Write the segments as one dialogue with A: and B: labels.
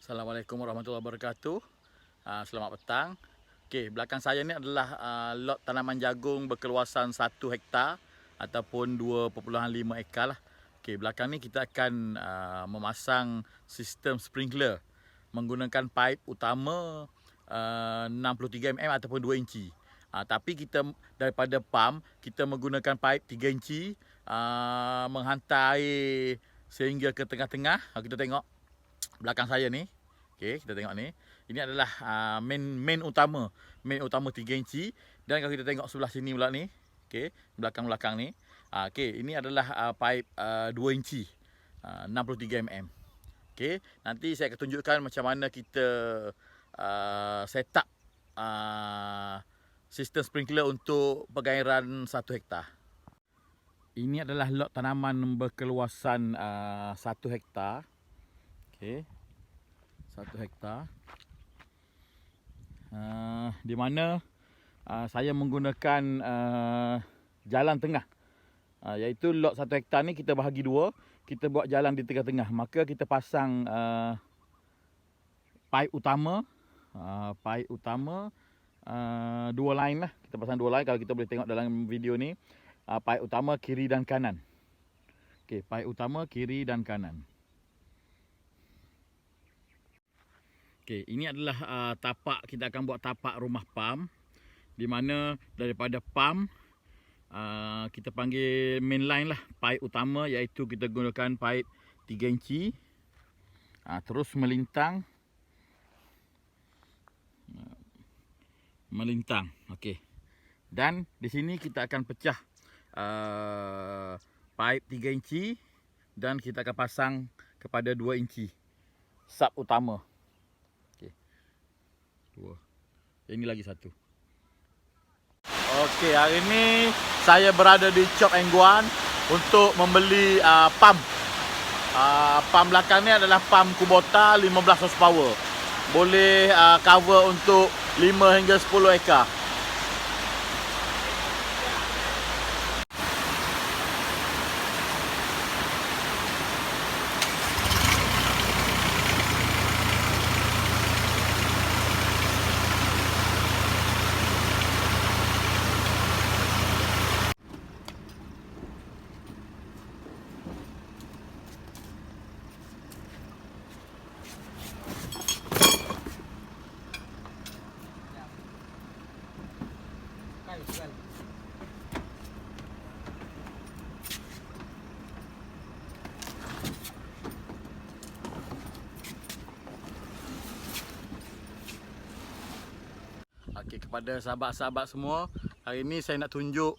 A: Assalamualaikum warahmatullahi wabarakatuh. Selamat petang. Okey, belakang saya ni adalah lot tanaman jagung berkeluasan 1 hektar ataupun 2.5 ekar lah. Okey, belakang ni kita akan memasang sistem sprinkler menggunakan pipe utama 63 mm ataupun 2 inci. Tapi kita daripada pump kita menggunakan pipe 3 inci menghantar air sehingga ke tengah-tengah. Kita tengok belakang saya ni. Okey, kita tengok ni. Ini adalah main utama 3 inci, dan kalau kita tengok sebelah sini pula ni, okey, belakang-belakang ni. Okey, ini adalah pipe 2 inci. 63 mm. Okey, nanti saya akan tunjukkan macam mana kita set up sistem sprinkler untuk pergairan 1 hektar. Ini adalah lot tanaman berkeluasan 1 hektar. Okey, 1 hektar. Di mana saya menggunakan jalan tengah. Iaitu lot 1 hektar ni kita bahagi dua. Kita buat jalan di tengah-tengah. Maka kita pasang pipe utama. Dua line lah. Kita pasang dua line. Kalau kita boleh tengok dalam video ni. Pipe utama kiri dan kanan. Okey, pipe utama kiri dan kanan. Okey, ini adalah tapak. Kita akan buat tapak rumah pump. Di mana daripada pump kita panggil main line lah, pipe utama, iaitu kita gunakan pipe 3 inci. Terus melintang. Okey. Dan di sini kita akan pecah pipe 3 inci dan kita akan pasang kepada 2 inci sub utama. Okey. Dua. Ini lagi satu. Okey, hari ni saya berada di Chop and Guan untuk membeli pump. Pump belakang ni adalah pump Kubota 15 horsepower. Boleh cover untuk 5 hingga 10 ekar. Okey, kepada sahabat-sahabat semua, hari ini saya nak tunjuk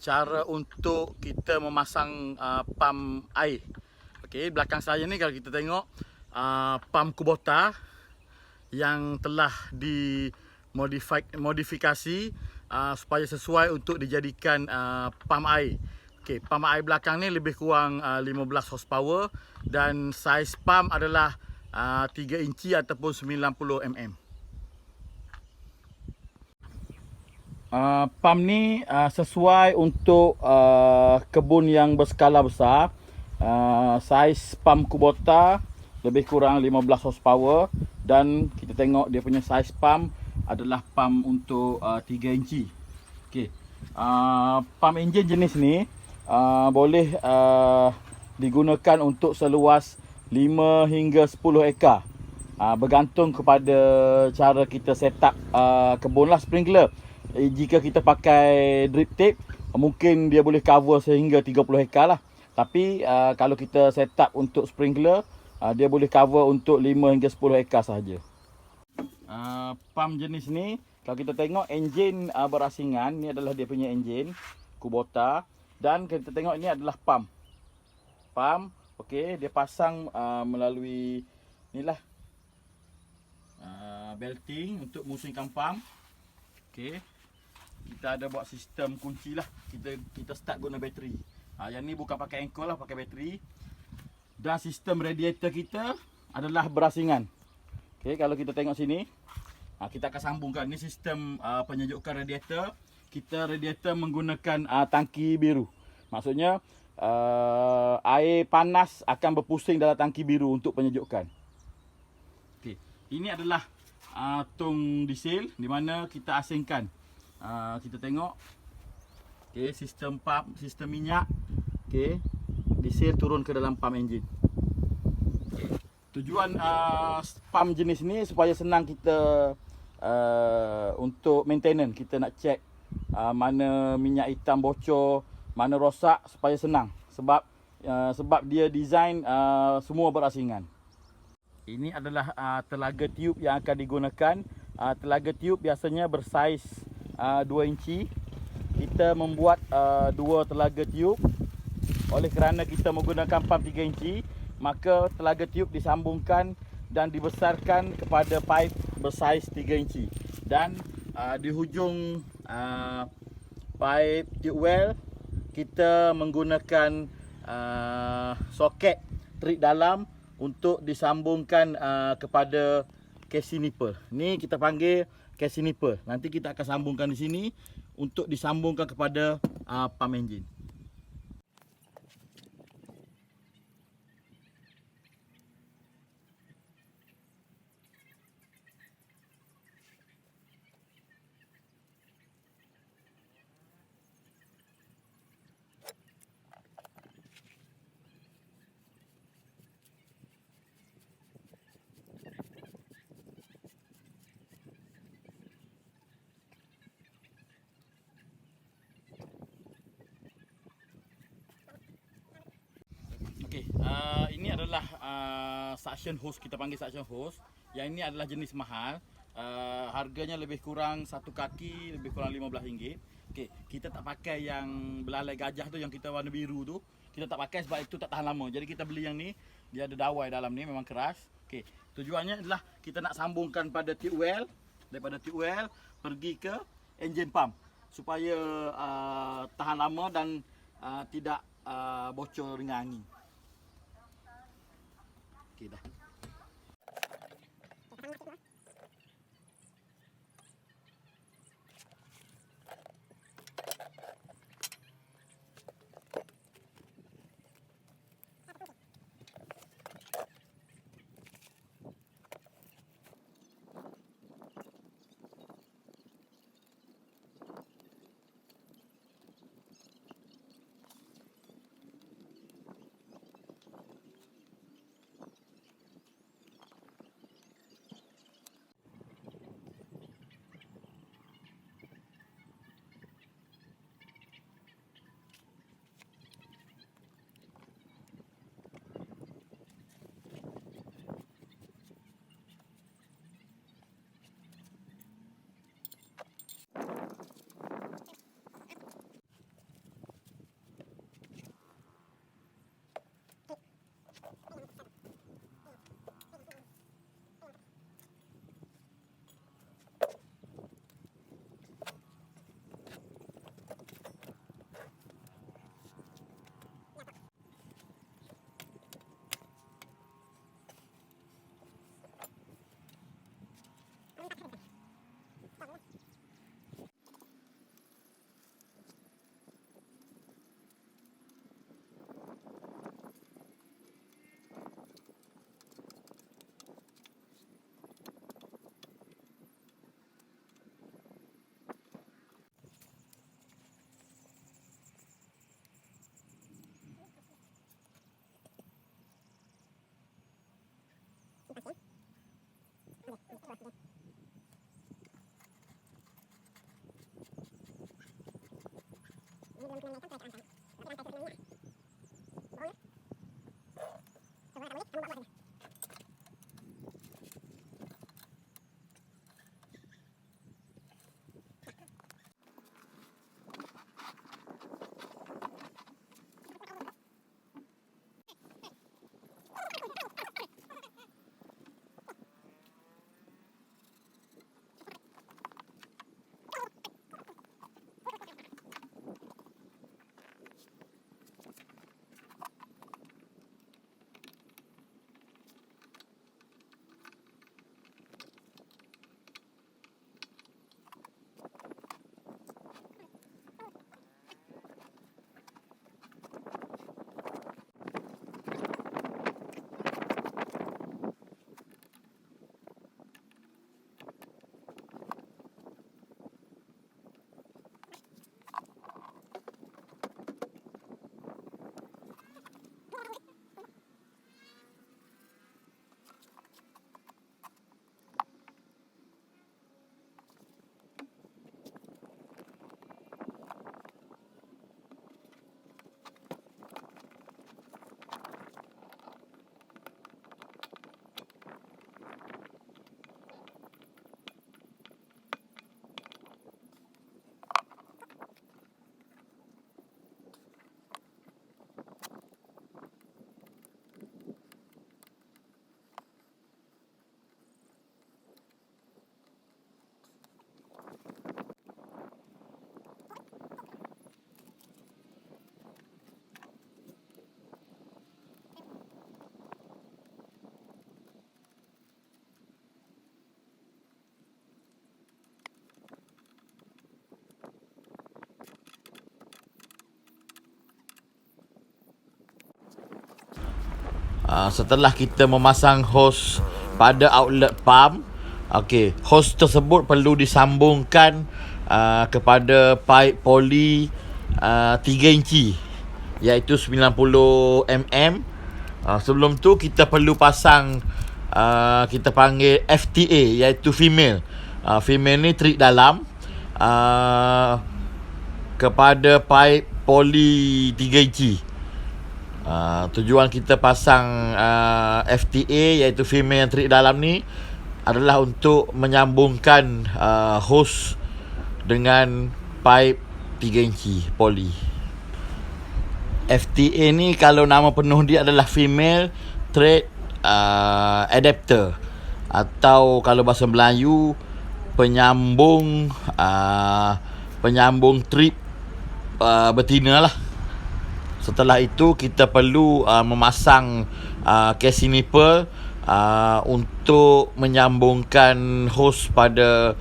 A: cara untuk kita memasang pump air. Okey, belakang saya ni kalau kita tengok pump Kubota yang telah dimodifikasi supaya sesuai untuk dijadikan pump air. Okey, pump air belakang ni lebih kurang 15 horsepower dan saiz pump adalah 3 inci ataupun 90 mm. Pump ni sesuai untuk kebun yang berskala besar. Saiz pump Kubota lebih kurang 15 horsepower dan kita tengok dia punya saiz pump adalah pump untuk 3 inci. Okey. Pump enjin jenis ni boleh digunakan untuk seluas 5 hingga 10 ekar. Bergantung kepada cara kita set up kebun lah sprinkler. Jika kita pakai drip tape, mungkin dia boleh cover sehingga 30 hektar lah. Tapi kalau kita set up untuk sprinkler, dia boleh cover untuk 5 hingga 10 hektar sahaja. Pump jenis ni, kalau kita tengok enjin berasingan, ni adalah dia punya enjin Kubota. Dan kita tengok ini adalah pump. Pump, okey, dia pasang melalui inilah belting untuk musingkan pump. Okey. Kita ada buat sistem kunci lah. Kita start guna bateri. Yang ni bukan pakai ankle lah, pakai bateri. Dan sistem radiator kita adalah berasingan. Okey, kalau kita tengok sini, kita akan sambungkan. Ini sistem penyejukan radiator. Kita radiator menggunakan tangki biru. Maksudnya air panas akan berpusing dalam tangki biru untuk penyejukan. Ini adalah tong diesel di mana kita asingkan. Kita tengok okey, sistem pump, sistem minyak. Okey, diesel turun ke dalam pump enjin. Tujuan pump jenis ni supaya senang kita untuk maintenance. Kita nak check mana minyak hitam bocor, mana rosak, supaya senang. Sebab dia design semua berasingan. Ini adalah telaga tiup yang akan digunakan. Telaga tiup biasanya bersaiz 2 inci. Kita membuat 2 telaga tiup. Oleh kerana kita menggunakan pump 3 inci, maka telaga tiup disambungkan dan dibesarkan kepada pipe bersaiz 3 inci. Dan di hujung pipe tube well, kita menggunakan soket trik dalam untuk disambungkan kepada casing nipple. Ni kita panggil casing nipple. Nanti kita akan sambungkan di sini untuk disambungkan kepada pump enjin. Okey, ini adalah suction hose, kita panggil suction hose. Yang ini adalah jenis mahal. Harganya lebih kurang satu kaki lebih kurang RM15. Okey, kita tak pakai yang belalai gajah tu, yang kita warna biru tu. Kita tak pakai sebab itu tak tahan lama. Jadi kita beli yang ni, dia ada dawai dalam ni, memang keras. Okey, tujuannya adalah kita nak sambungkan pada tube well, daripada tube well pergi ke engine pump supaya tahan lama dan tidak bocor dengan angin. Okey dah. Setelah kita memasang hos pada outlet pump, hos tersebut perlu disambungkan kepada pipe poli 3 inci, iaitu 90 mm. Sebelum tu kita perlu pasang kita panggil FTA, iaitu female. Female ni trik dalam kepada pipe poli 3 inci. Tujuan kita pasang FTA, iaitu female yang trik dalam ni, adalah untuk menyambungkan hose dengan pipe 3 inci poli. FTA ni kalau nama penuh dia adalah female thread adapter, atau kalau bahasa Melayu penyambung trip betina lah. Setelah itu kita perlu memasang casing nipple untuk menyambungkan hose pada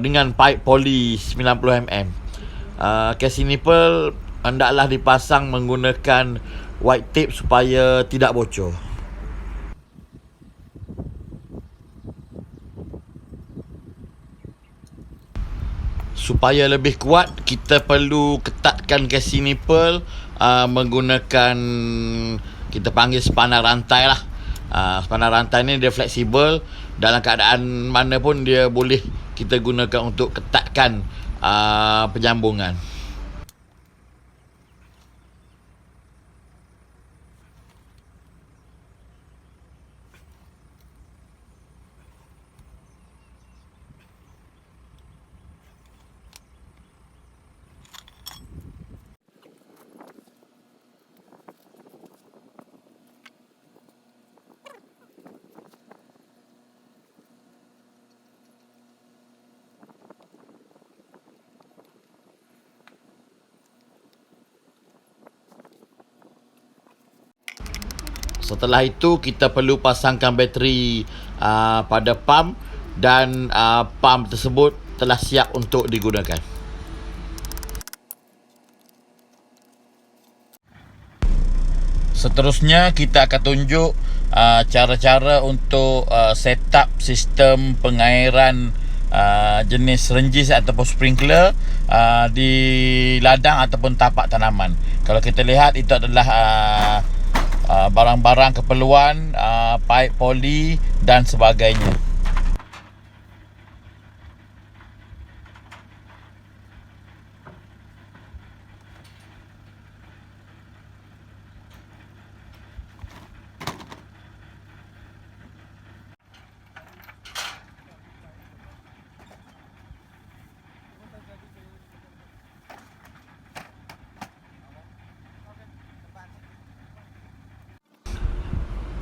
A: dengan pipe poli 90 mm. Casing nipple hendaklah dipasang menggunakan white tape supaya tidak bocor. Supaya lebih kuat, kita perlu ketatkan casing nipple menggunakan, kita panggil sepanan rantai lah. Sepanan rantai ni dia fleksibel, dalam keadaan mana pun dia boleh kita gunakan untuk ketatkan penyambungan. Setelah itu kita perlu pasangkan bateri pada pump, dan pump tersebut telah siap untuk digunakan. Seterusnya kita akan tunjuk cara-cara untuk setup sistem pengairan jenis renjis ataupun sprinkler di ladang ataupun tapak tanaman. Kalau kita lihat, itu adalah barang-barang keperluan, pipe poli dan sebagainya.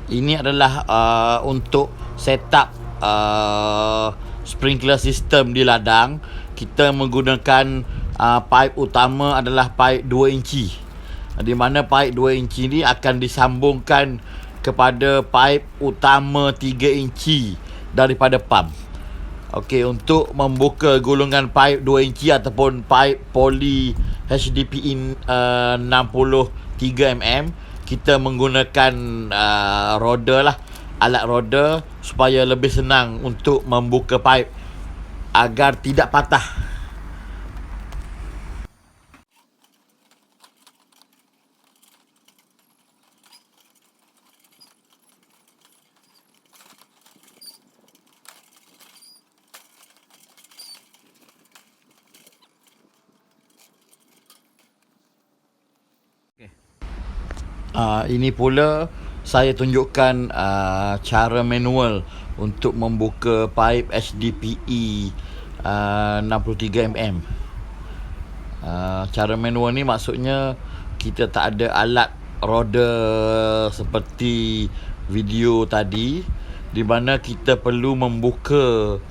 A: Ini adalah untuk setup sprinkler system di ladang. Kita menggunakan pipe utama adalah pipe 2 inci, di mana pipe 2 inci ni akan disambungkan kepada pipe utama 3 inci daripada pump. Untuk membuka gulungan pipe 2 inci ataupun pipe poli HDPE 63 mm, kita menggunakan roda lah, alat roda, supaya lebih senang untuk membuka pipe agar tidak patah. Ini pula saya tunjukkan cara manual untuk membuka pipe HDPE 63 mm. Cara manual ni maksudnya kita tak ada alat roda seperti video tadi, di mana kita perlu membuka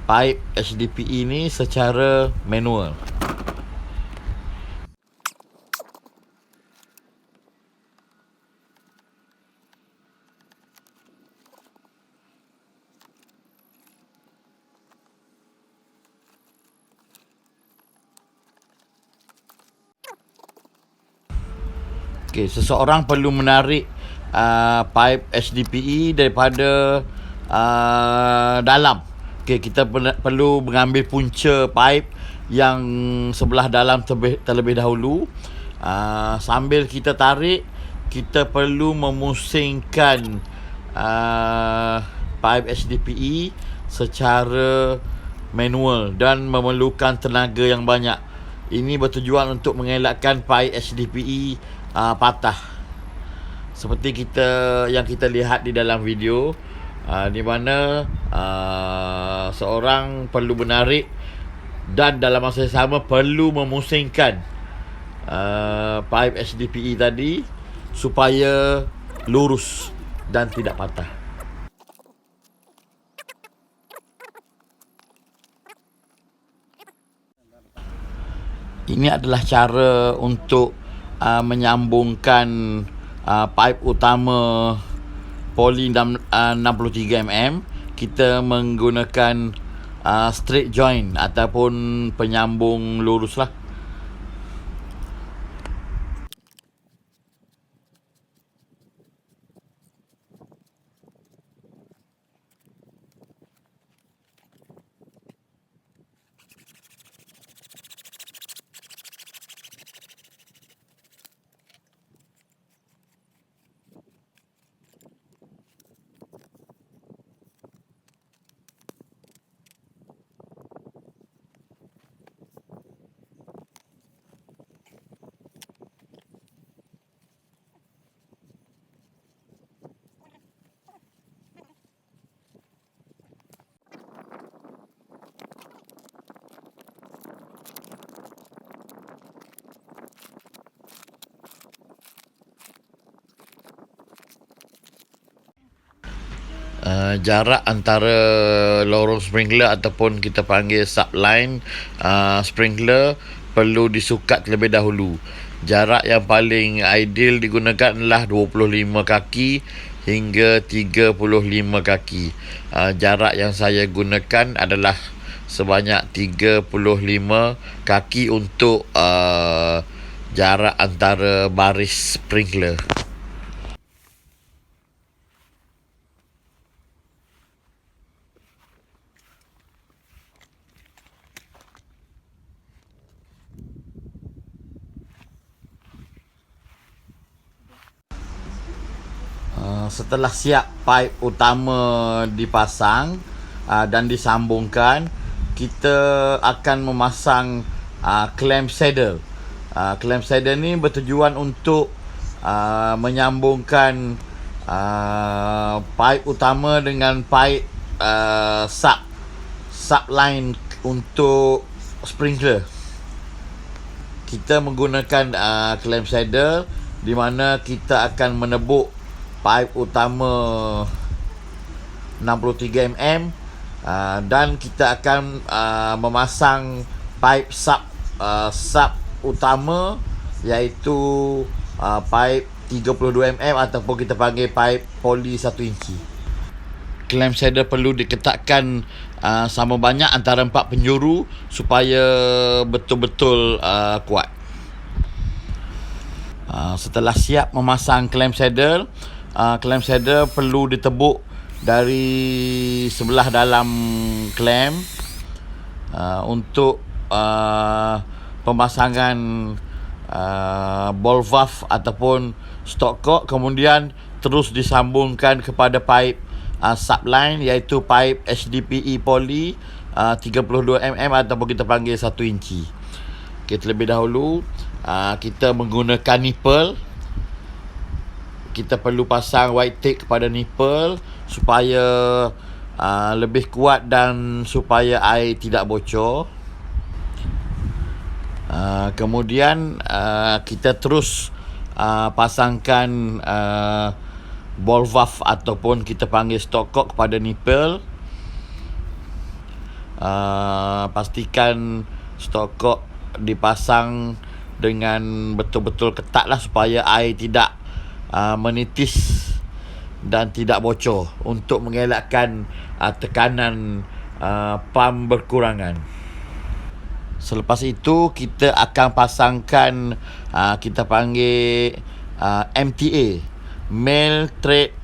A: pipe HDPE ni secara manual.
B: Okey, seseorang perlu menarik pipe HDPE daripada dalam. Okey, kita perlu mengambil punca pipe yang sebelah dalam terlebih dahulu. Sambil kita tarik, kita perlu memusingkan pipe HDPE secara manual dan memerlukan tenaga yang banyak. Ini bertujuan untuk mengelakkan pipe HDPE patah. Seperti yang kita lihat di dalam video, di mana seorang perlu menarik dan dalam masa yang sama perlu memusingkan pipe HDPE tadi supaya lurus dan tidak patah. Ini adalah cara untuk menyambungkan pipe utama poli 63mm. Kita menggunakan straight joint ataupun penyambung lurus lah. Jarak antara lorong sprinkler ataupun kita panggil subline sprinkler perlu disukat terlebih dahulu. Jarak yang paling ideal digunakan adalah 25 kaki hingga 35 kaki. Jarak yang saya gunakan adalah sebanyak 35 kaki untuk jarak antara baris sprinkler. Setelah siap pipe utama dipasang dan disambungkan, kita akan memasang clamp saddle. Clamp saddle ni bertujuan untuk menyambungkan pipe utama dengan pipe subline untuk sprinkler. Kita menggunakan clamp saddle di mana kita akan menebuk pipe utama 63mm dan kita akan memasang pipe sub utama iaitu pipe 32mm ataupun kita panggil pipe poli 1 inci. Clamp saddle perlu diketatkan sama banyak antara 4 penjuru supaya betul-betul kuat. Setelah siap memasang clamp saddle perlu ditebuk dari sebelah dalam clamp untuk pemasangan ball valve ataupun stopcock, kemudian terus disambungkan kepada pipe subline iaitu pipe HDPE poly 32mm ataupun kita panggil 1 inci. Okay, terlebih dahulu kita menggunakan nipple. Kita perlu pasang white tape kepada nipple supaya lebih kuat dan supaya air tidak bocor. Kemudian kita terus pasangkan ball valve ataupun kita panggil stopcock kepada nipple. Pastikan stopcock dipasang dengan betul-betul ketat lah supaya air tidak menitis dan tidak bocor untuk mengelakkan tekanan pam berkurangan. Selepas itu kita akan pasangkan kita panggil MTA, Male Thread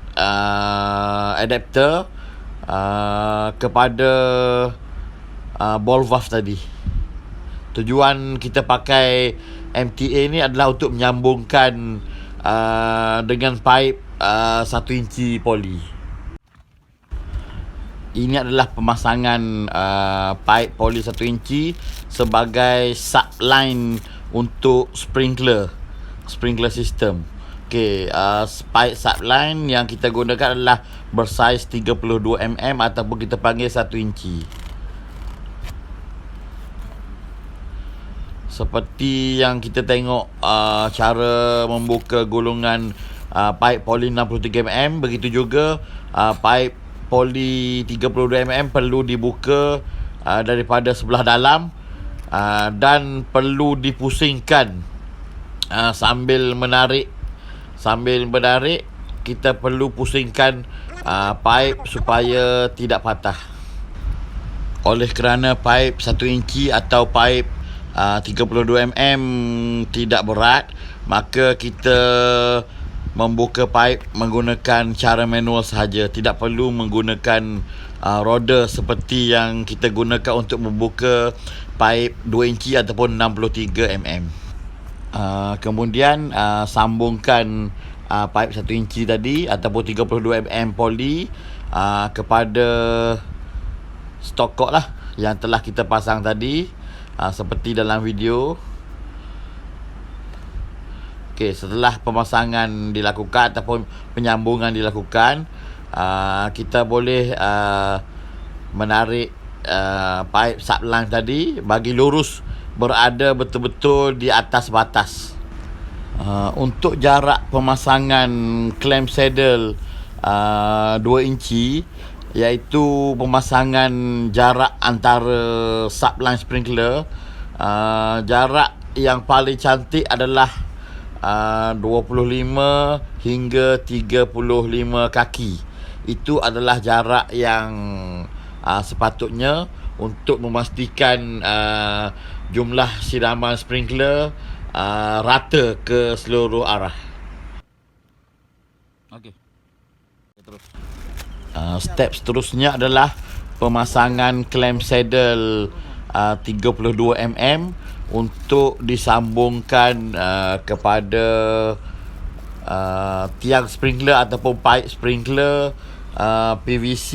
B: Adapter, kepada ball valve tadi. Tujuan kita pakai MTA ni adalah untuk menyambungkan dengan pipe 1 inci poli. Ini adalah pemasangan pipe poli 1 inci sebagai subline untuk sprinkler system. Okey, pipe subline yang kita gunakan adalah bersaiz 32 mm ataupun kita panggil 1 inci. Seperti yang kita tengok cara membuka gulungan pipe poli 63 mm, begitu juga pipe poli 32 mm perlu dibuka daripada sebelah dalam dan perlu dipusingkan sambil menarik. Kita perlu pusingkan pipe supaya tidak patah. Oleh kerana pipe 1 inci atau pipe 32 mm tidak berat, maka kita membuka pipe menggunakan cara manual sahaja, tidak perlu menggunakan roda seperti yang kita gunakan untuk membuka pipe 2 inci ataupun 63 mm. Kemudian sambungkan pipe 1 inci tadi ataupun 32 mm poli kepada stokok lah yang telah kita pasang tadi, seperti dalam video. Okey, setelah pemasangan dilakukan ataupun penyambungan dilakukan, kita boleh menarik pipe subline tadi bagi lurus berada betul-betul di atas batas. Untuk jarak pemasangan clamp saddle 2 inci, iaitu pemasangan jarak antara subline sprinkler, jarak yang paling cantik adalah 25 hingga 35 kaki. Itu adalah jarak yang sepatutnya untuk memastikan jumlah siraman sprinkler rata ke seluruh arah. Okey. Terus. Step seterusnya adalah pemasangan clamp saddle 32 mm untuk disambungkan kepada tiang sprinkler ataupun pipe sprinkler PVC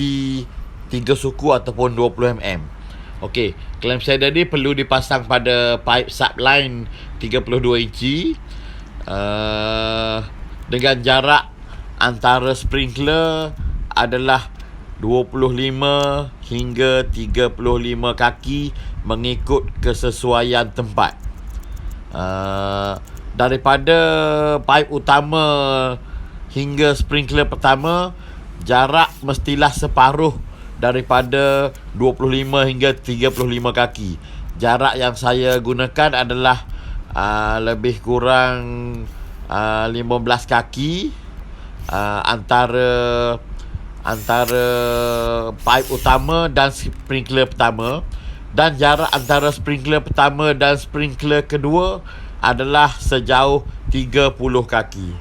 B: 3 suku ataupun 20 mm. Okey, clamp saddle ni perlu dipasang pada pipe subline 32 inci dengan jarak antara sprinkler adalah 25 hingga 35 kaki mengikut kesesuaian tempat. Daripada pipe utama hingga sprinkler pertama, jarak mestilah separuh daripada 25 hingga 35 kaki. Jarak yang saya gunakan adalah lebih kurang 15 kaki antara pipe utama dan sprinkler pertama, dan jarak antara sprinkler pertama dan sprinkler kedua adalah sejauh 30 kaki.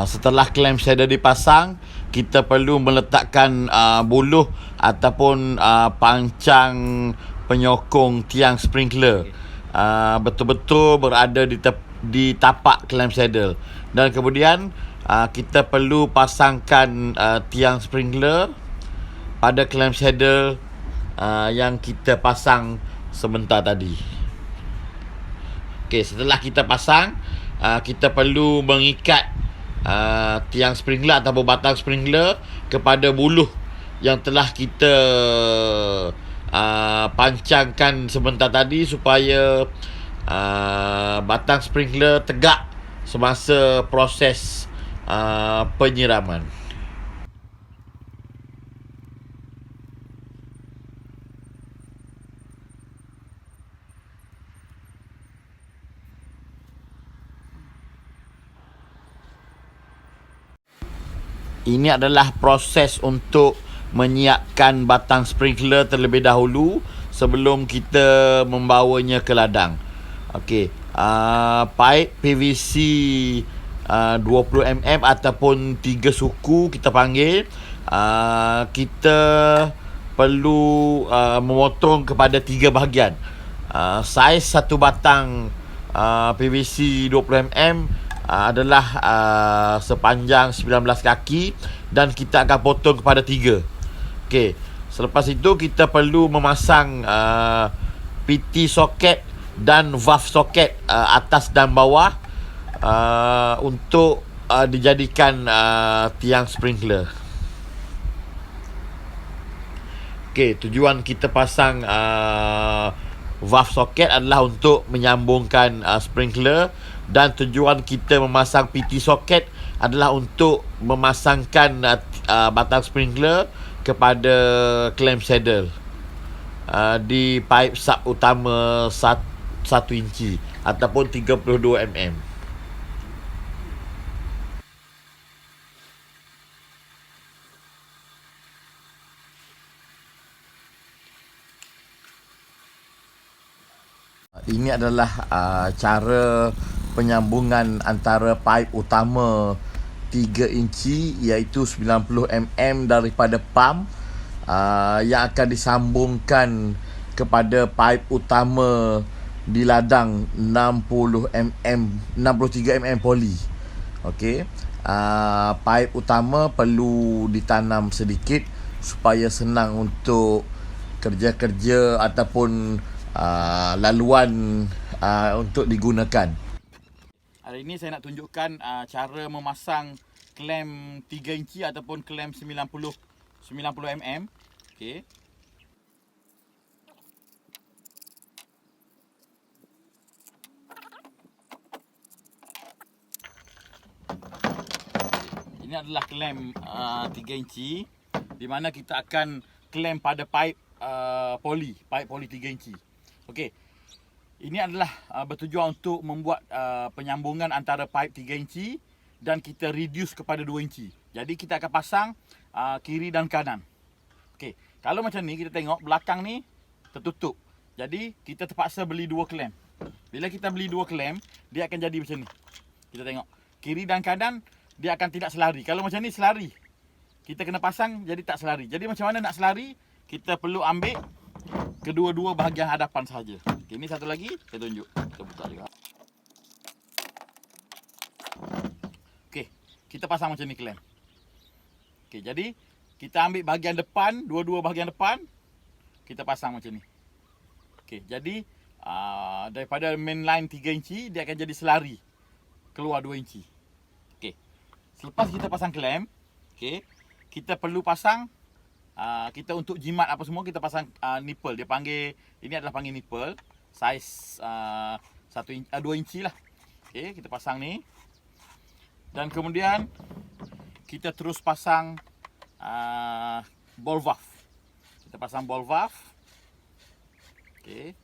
B: Setelah clamp saddle dipasang, kita perlu meletakkan buluh ataupun pancang penyokong tiang sprinkler betul-betul berada di tapak clamp saddle, dan kemudian kita perlu pasangkan tiang sprinkler pada clamp saddle yang kita pasang sebentar tadi. Okey, setelah kita pasang, kita perlu mengikat tiang sprinkler ataupun batang sprinkler kepada buluh yang telah kita pancangkan sebentar tadi supaya batang sprinkler tegak semasa proses penyiraman. Ini adalah proses untuk menyiapkan batang sprinkler terlebih dahulu sebelum kita membawanya ke ladang. Okey, pipe PVC 20 mm ataupun 3 suku kita panggil. Kita perlu memotong kepada 3 bahagian. Saiz satu batang PVC 20 mm adalah sepanjang 19 kaki dan kita akan potong kepada 3. Okey, selepas itu kita perlu memasang PT soket dan valve soket atas dan bawah untuk dijadikan tiang sprinkler. Okey, tujuan kita pasang valve soket adalah untuk menyambungkan sprinkler, dan tujuan kita memasang PT soket adalah untuk memasangkan batang sprinkler kepada clamp saddle di pipe sub utama 1 inci ataupun 32 mm. Ini adalah cara penyambungan antara pipe utama 3 inci iaitu 90 mm daripada pump yang akan disambungkan kepada pipe utama di ladang 60 mm 63 mm poli. Okey. Pipe utama perlu ditanam sedikit supaya senang untuk kerja-kerja ataupun laluan untuk digunakan.
A: Hari ini saya nak tunjukkan cara memasang klem 3 inci ataupun klem 90 mm. Okey. Ini adalah klem 3 inci di mana kita akan klem pada pipe poli 3 inci. Okey. Ini adalah bertujuan untuk membuat penyambungan antara pipe 3 inci dan kita reduce kepada 2 inci. Jadi kita akan pasang kiri dan kanan. Okey, kalau macam ni kita tengok belakang ni tertutup. Jadi kita terpaksa beli 2 klem. Bila kita beli 2 klem, dia akan jadi macam ni. Kita tengok kiri dan kanan dia akan tidak selari. Kalau macam ni selari. Kita kena pasang jadi tak selari. Jadi macam mana nak selari? Kita perlu ambil kedua-dua bahagian hadapan sahaja. Okay, ini satu lagi saya tunjuk. Kita buka juga. Okey, kita pasang macam ni klem. Okey, jadi kita ambil bahagian depan, dua-dua bahagian depan, kita pasang macam ni. Okey, jadi daripada main line 3 inci dia akan jadi selari keluar 2 inci. Okey. Selepas kita pasang klem, okey, kita perlu pasang kita untuk jimat apa semua kita pasang nipple. Dia panggil, ini adalah panggil nipple. Saiz 2 inci lah. Okey, kita pasang ni. Dan kemudian kita terus pasang ball valve. Kita pasang ball valve. Okey.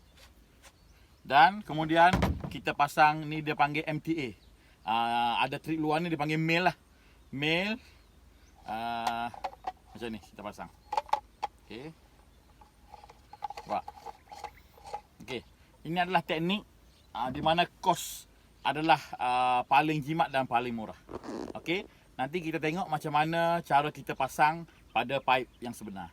A: Dan kemudian kita pasang ni, dia panggil MTA. Ada trik luar ni dia panggil male lah. Male macam ni kita pasang. Okey. Nampak? Okey. Ini adalah teknik di mana kos adalah paling jimat dan paling murah. Okey. Nanti kita tengok macam mana cara kita pasang pada pipe yang sebenar.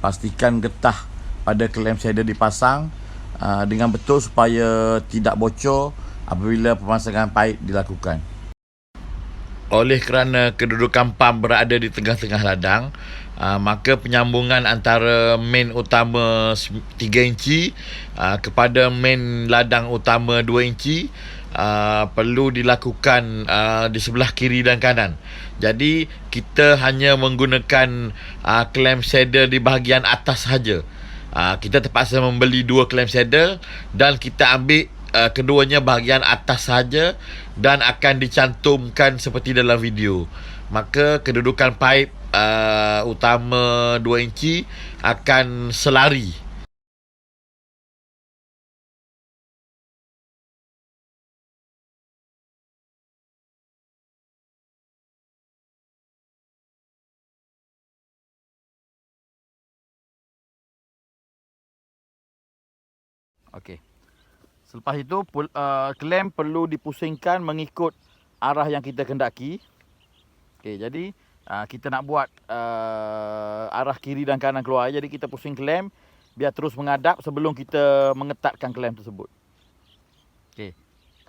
B: Pastikan getah pada clamp saddle dipasang dengan betul supaya tidak bocor apabila pemasangan pipe dilakukan. Oleh kerana kedudukan pump berada di tengah-tengah ladang, maka penyambungan antara main utama 3 inci kepada main ladang utama 2 inci perlu dilakukan di sebelah kiri dan kanan. Jadi kita hanya menggunakan clamp saddle di bahagian atas sahaja. Kita terpaksa membeli 2 clamp saddle dan kita ambil keduanya bahagian atas sahaja dan akan dicantumkan seperti dalam video. Maka kedudukan pipe utama 2 inci akan selari.
A: Okey. Selepas itu klem perlu dipusingkan mengikut arah yang kita kendaki. Okey, jadi kita nak buat arah kiri dan kanan keluar. Jadi kita pusing klem biar terus mengadap sebelum kita mengetatkan klem tersebut. Okey.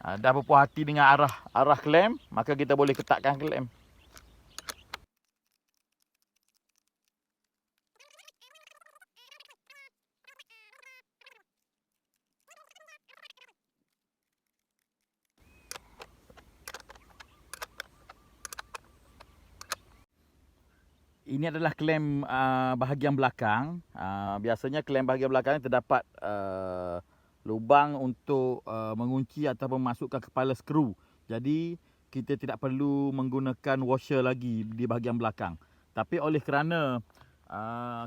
A: Dah berpuas hati dengan arah klem, maka kita boleh ketatkan klem. Ini adalah klem bahagian belakang. Biasanya klem bahagian belakang terdapat lubang untuk mengunci ataupun memasukkan kepala skru. Jadi kita tidak perlu menggunakan washer lagi di bahagian belakang. Tapi oleh kerana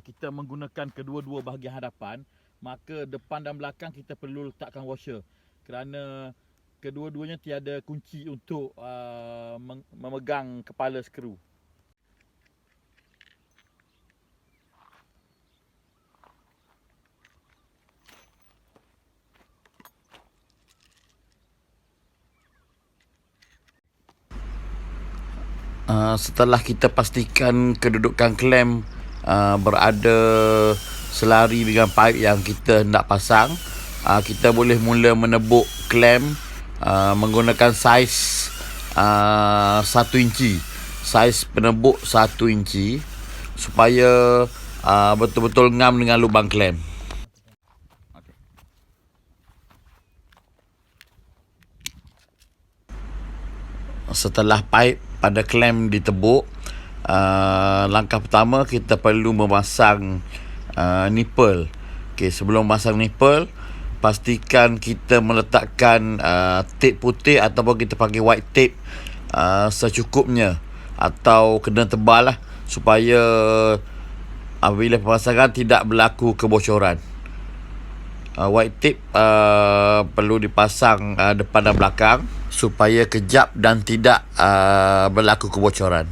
A: kita menggunakan kedua-dua bahagian hadapan, maka depan dan belakang kita perlu letakkan washer. Kerana kedua-duanya tiada kunci untuk memegang kepala skru.
B: Setelah kita pastikan kedudukan klem berada selari dengan pipe yang kita hendak pasang, kita boleh mula menebuk klem menggunakan saiz 1 inci. Saiz penebuk 1 inci supaya betul-betul ngam dengan lubang klem. Setelah pipe pada klem ditebuk, langkah pertama kita perlu memasang nipple. Okey, sebelum memasang nipple, pastikan kita meletakkan tape putih ataupun kita pakai white tape secukupnya atau kena tebal lah, supaya apabila pemasangan tidak berlaku kebocoran. White tape perlu dipasang depan dan belakang supaya kejap dan tidak berlaku kebocoran.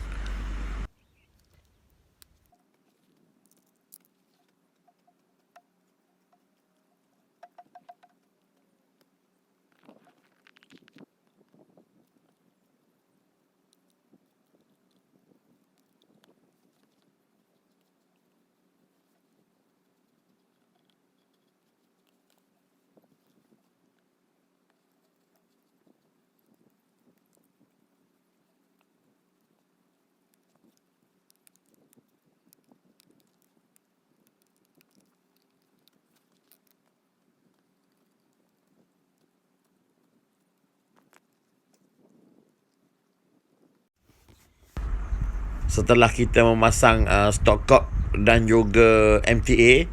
B: Setelah kita memasang stopcock dan juga MTA,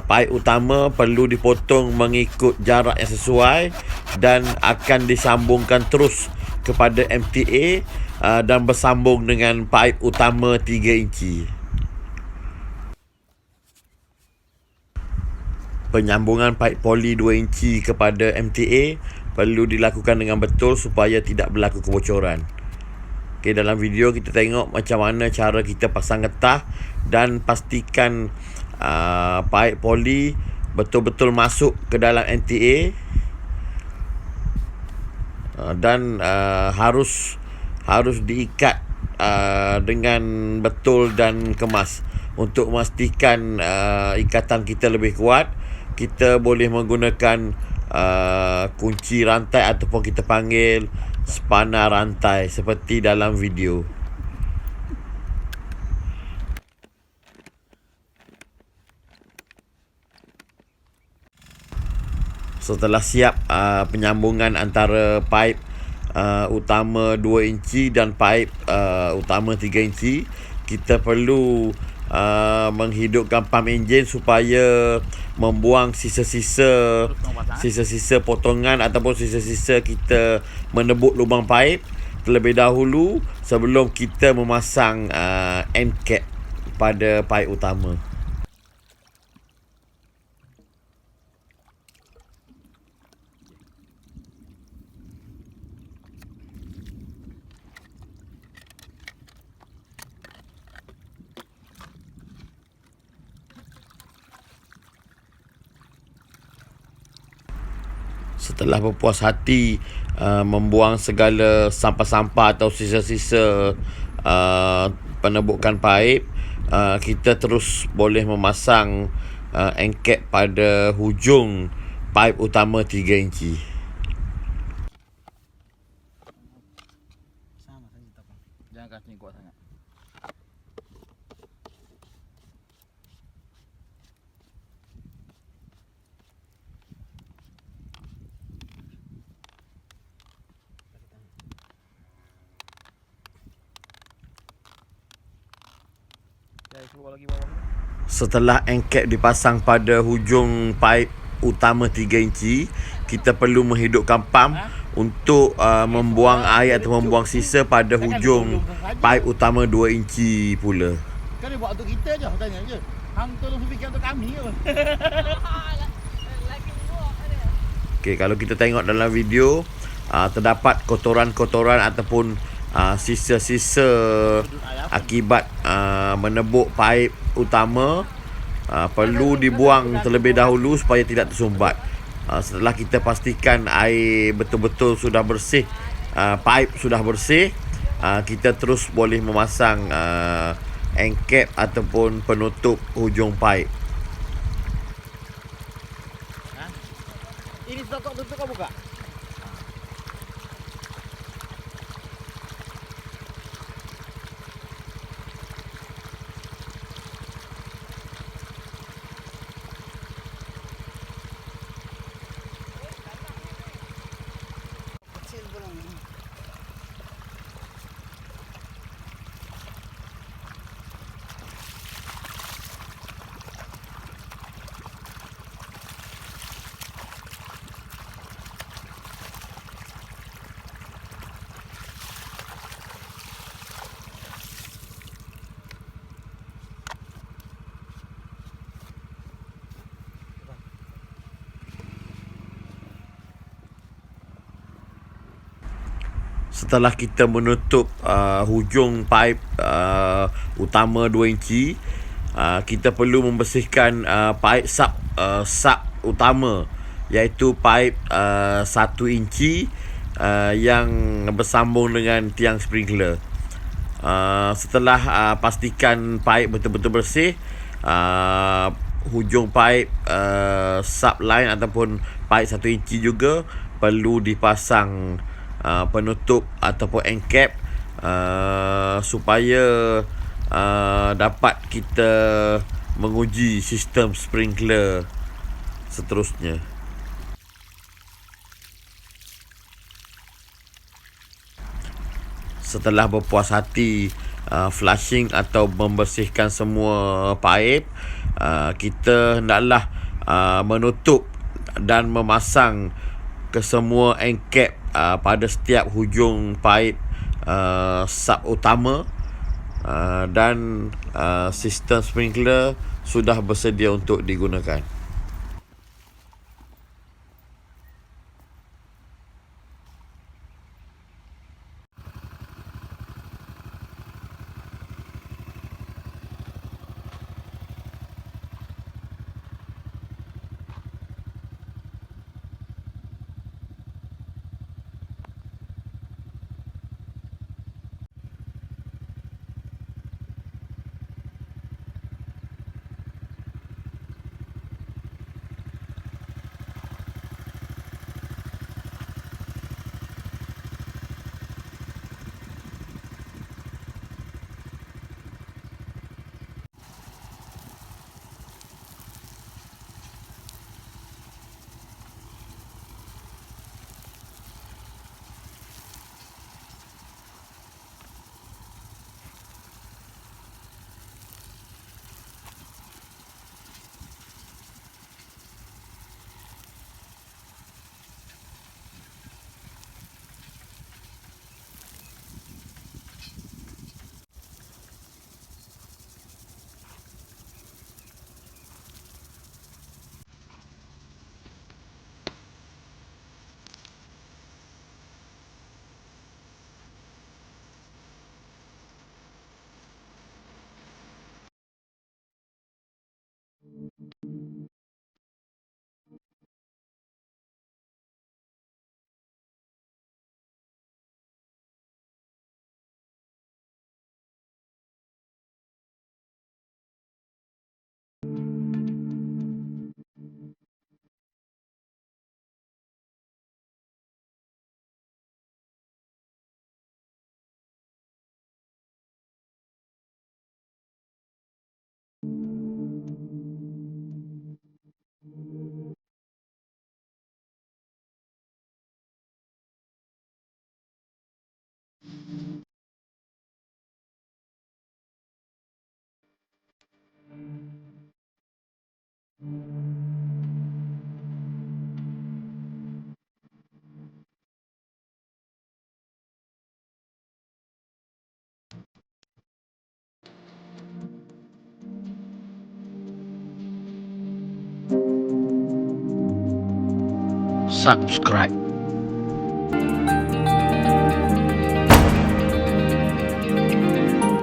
B: pipe utama perlu dipotong mengikut jarak yang sesuai dan akan disambungkan terus kepada MTA dan bersambung dengan pipe utama 3 inci. Penyambungan pipe poli 2 inci kepada MTA perlu dilakukan dengan betul supaya tidak berlaku kebocoran. Okay, dalam video kita tengok macam mana cara kita pasang getah dan pastikan pipe poli betul-betul masuk ke dalam MTA dan harus diikat dengan betul dan kemas. Untuk memastikan ikatan kita lebih kuat, kita boleh menggunakan kunci rantai ataupun kita panggil spanner rantai seperti dalam video. Setelah siap penyambungan antara pipe utama 2 inci dan pipe utama 3 inci, kita perlu menghidupkan pump enjin supaya membuang sisa-sisa potongan ataupun sisa-sisa kita menebuk lubang pipe terlebih dahulu sebelum kita memasang end cap pada pipe utama. Setelah berpuas hati membuang segala sampah-sampah atau sisa-sisa penebukan paip, kita terus boleh memasang engkep pada hujung paip utama 3 inci.
A: Jangan kasih kuat sangat.
B: Setelah engkep dipasang pada hujung paip utama 3 inci, kita perlu menghidupkan pam untuk membuang air atau membuang sisa pada hujung paip utama 2 inci pula.
A: Kan dia buat untuk kita je, tanya je. Hang tolong fikir untuk kami ke?
B: Okey, kalau kita tengok dalam video, terdapat kotoran-kotoran ataupun sisa-sisa akibat menebuk paip utama, perlu dibuang terlebih dahulu supaya tidak tersumbat. Setelah kita pastikan air betul-betul sudah bersih, paip sudah bersih, kita terus boleh memasang engkep ataupun penutup hujung paip.
A: Ini sudah kau tutup kau buka?
B: Setelah kita menutup hujung paip utama 2 inci, kita perlu membersihkan paip sub utama, iaitu paip 1 inci yang bersambung dengan tiang sprinkler. Setelah pastikan paip betul-betul bersih, hujung paip sub line ataupun paip 1 inci juga perlu dipasang penutup ataupun engkep supaya dapat kita menguji sistem sprinkler seterusnya. Setelah berpuas hati flushing atau membersihkan semua paip, kita hendaklah menutup dan memasang kesemua engkep pada setiap hujung paip sub utama, dan sistem sprinkler sudah bersedia untuk digunakan. subscribe.